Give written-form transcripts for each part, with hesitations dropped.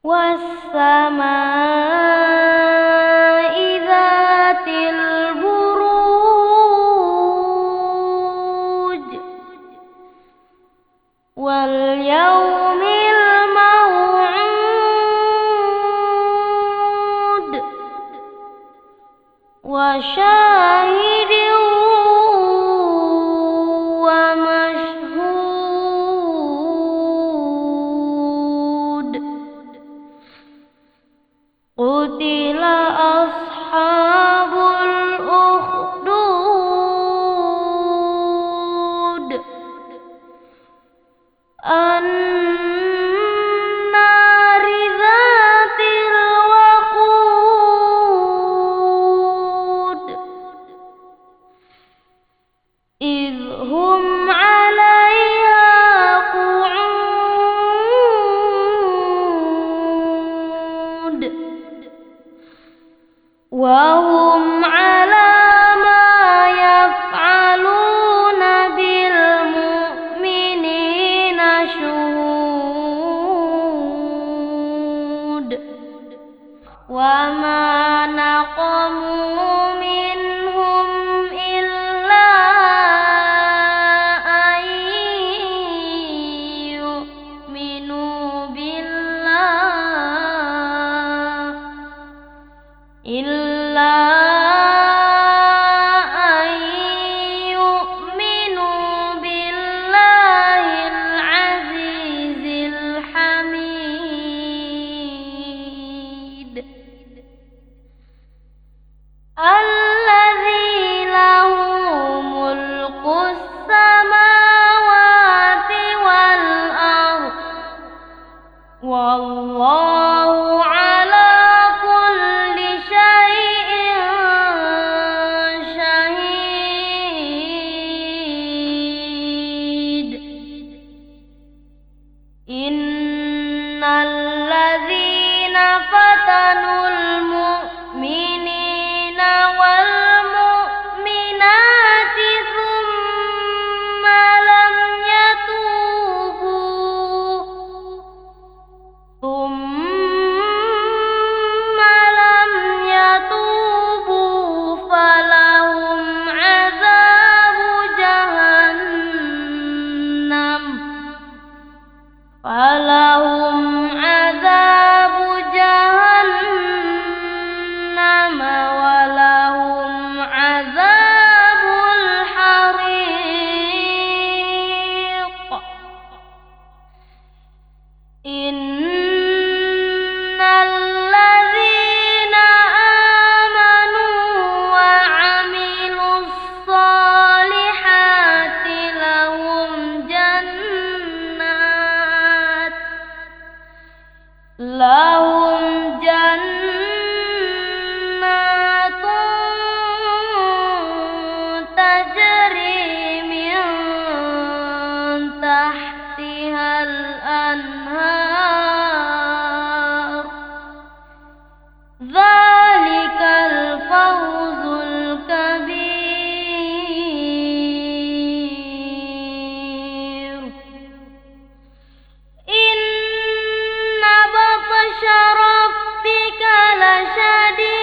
was-samaa'i dzatil buruj wal yaumil maw'ud wa syahidin wa mashhud. Qutila ashabul ukhdud an-nari dzatil waqud idh hum 'alaiha qu'ud wa hum 'ala ma yaf'aluna bil mu'minina syuhud. Wa ma naqamu minhum illa an yu'minu billah billahil azizil hamid alladzi lahu mulkus samawati wal ardh wallahu ala kulli syai'in syahid. Innal ladzina fatanul mu'minina wal mu'minati thumma lam yatubu falahum 'adzabu jahannam wa lahum 'adzabul hariq. Innal ladzina amanu wa 'amilus solihati lahum jannatun tajri min tahtihal anhar. Dzalikal fawzul kabir. Inna batsha rabbika lasyadid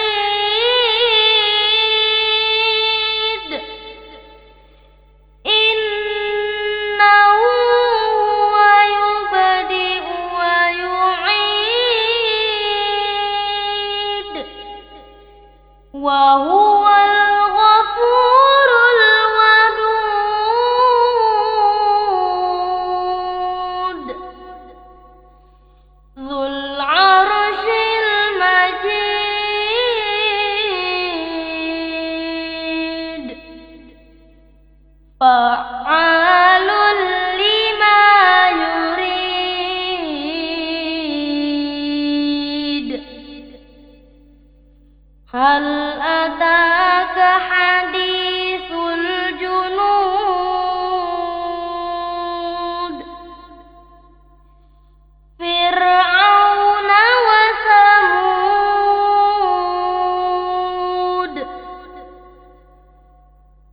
innahu huwa yubdi'u wa yu'id wa huwal ghafurul wadud dzul 'arsyil majid fa'alun lima yurid. Hal ataka hadithul junud Fir'auna wa Thamud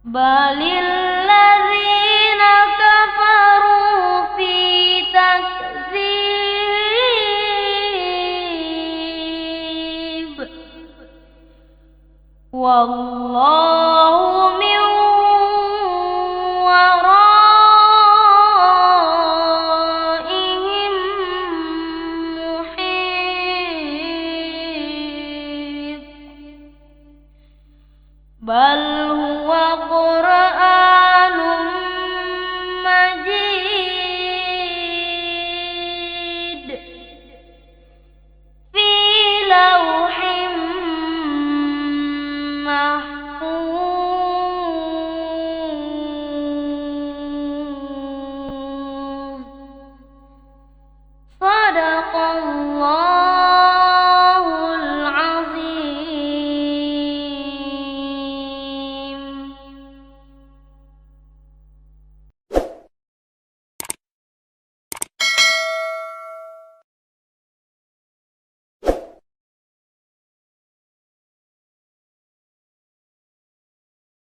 balil ladzina kafaru fi takdzib wallahu min waraihim muhit. Bal